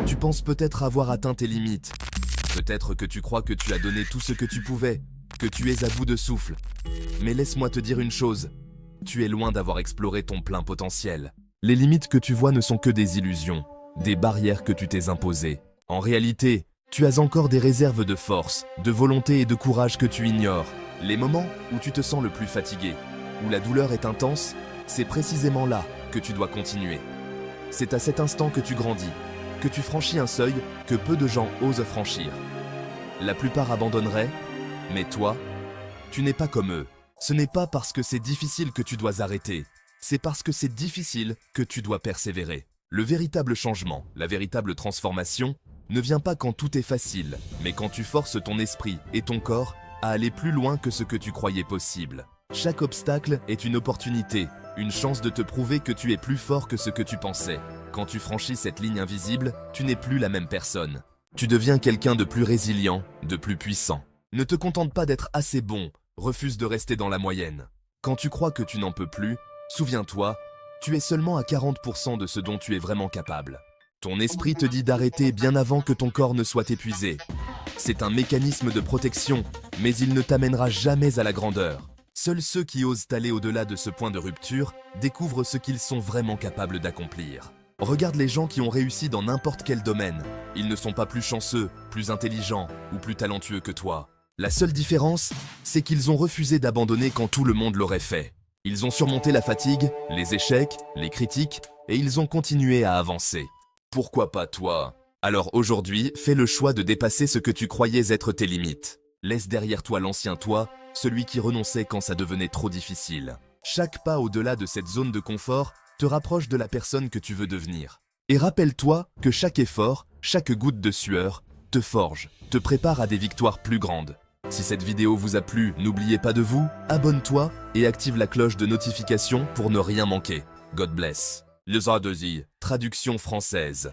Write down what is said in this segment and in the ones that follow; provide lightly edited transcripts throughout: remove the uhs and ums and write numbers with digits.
Tu penses peut-être avoir atteint tes limites. Peut-être que tu crois que tu as donné tout ce que tu pouvais, que tu es à bout de souffle. Mais laisse-moi te dire une chose, tu es loin d'avoir exploré ton plein potentiel. Les limites que tu vois ne sont que des illusions, des barrières que tu t'es imposées. En réalité, tu as encore des réserves de force, de volonté et de courage que tu ignores. Les moments où tu te sens le plus fatigué, où la douleur est intense, c'est précisément là que tu dois continuer. C'est à cet instant que tu grandis, que tu franchis un seuil que peu de gens osent franchir. La plupart abandonneraient, mais toi, tu n'es pas comme eux. Ce n'est pas parce que c'est difficile que tu dois arrêter, c'est parce que c'est difficile que tu dois persévérer. Le véritable changement, la véritable transformation, ne vient pas quand tout est facile, mais quand tu forces ton esprit et ton corps à aller plus loin que ce que tu croyais possible. Chaque obstacle est une opportunité, une chance de te prouver que tu es plus fort que ce que tu pensais. Quand tu franchis cette ligne invisible, tu n'es plus la même personne. Tu deviens quelqu'un de plus résilient, de plus puissant. Ne te contente pas d'être assez bon, refuse de rester dans la moyenne. Quand tu crois que tu n'en peux plus, souviens-toi, tu es seulement à 40% de ce dont tu es vraiment capable. Ton esprit te dit d'arrêter bien avant que ton corps ne soit épuisé. C'est un mécanisme de protection, mais il ne t'amènera jamais à la grandeur. Seuls ceux qui osent aller au-delà de ce point de rupture découvrent ce qu'ils sont vraiment capables d'accomplir. Regarde les gens qui ont réussi dans n'importe quel domaine. Ils ne sont pas plus chanceux, plus intelligents ou plus talentueux que toi. La seule différence, c'est qu'ils ont refusé d'abandonner quand tout le monde l'aurait fait. Ils ont surmonté la fatigue, les échecs, les critiques, et ils ont continué à avancer. Pourquoi pas toi? Alors aujourd'hui, fais le choix de dépasser ce que tu croyais être tes limites. Laisse derrière toi l'ancien toi, celui qui renonçait quand ça devenait trop difficile. Chaque pas au-delà de cette zone de confort te rapproche de la personne que tu veux devenir. Et rappelle-toi que chaque effort, chaque goutte de sueur, te forge, te prépare à des victoires plus grandes. Si cette vidéo vous a plu, n'oubliez pas de vous, abonne-toi et active la cloche de notification pour ne rien manquer. God bless. Les A2I, traduction française.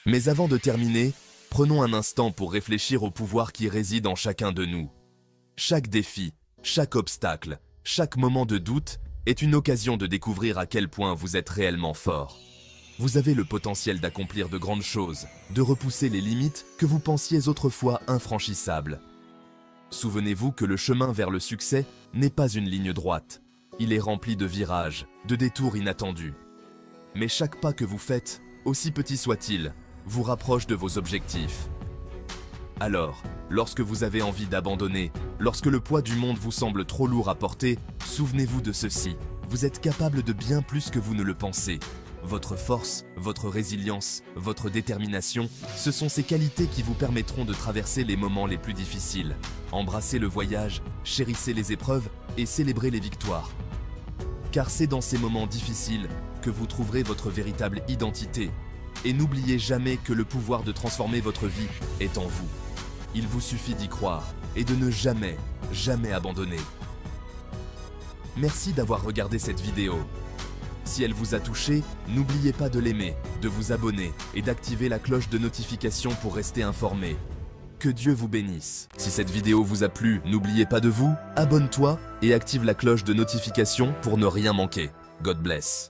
Mais avant de terminer, prenons un instant pour réfléchir au pouvoir qui réside en chacun de nous. Chaque défi, chaque obstacle, chaque moment de doute est une occasion de découvrir à quel point vous êtes réellement fort. Vous avez le potentiel d'accomplir de grandes choses, de repousser les limites que vous pensiez autrefois infranchissables. Souvenez-vous que le chemin vers le succès n'est pas une ligne droite. Il est rempli de virages, de détours inattendus. Mais chaque pas que vous faites, aussi petit soit-il, vous rapproche de vos objectifs. Alors, lorsque vous avez envie d'abandonner, lorsque le poids du monde vous semble trop lourd à porter, souvenez-vous de ceci. Vous êtes capable de bien plus que vous ne le pensez. Votre force, votre résilience, votre détermination, ce sont ces qualités qui vous permettront de traverser les moments les plus difficiles. Embrassez le voyage, chérissez les épreuves et célébrez les victoires. Car c'est dans ces moments difficiles que vous trouverez votre véritable identité. Et n'oubliez jamais que le pouvoir de transformer votre vie est en vous. Il vous suffit d'y croire et de ne jamais, jamais abandonner. Merci d'avoir regardé cette vidéo. Si elle vous a touché, n'oubliez pas de l'aimer, de vous abonner et d'activer la cloche de notification pour rester informé. Que Dieu vous bénisse. Si cette vidéo vous a plu, n'oubliez pas de vous, abonne-toi et active la cloche de notification pour ne rien manquer. God bless.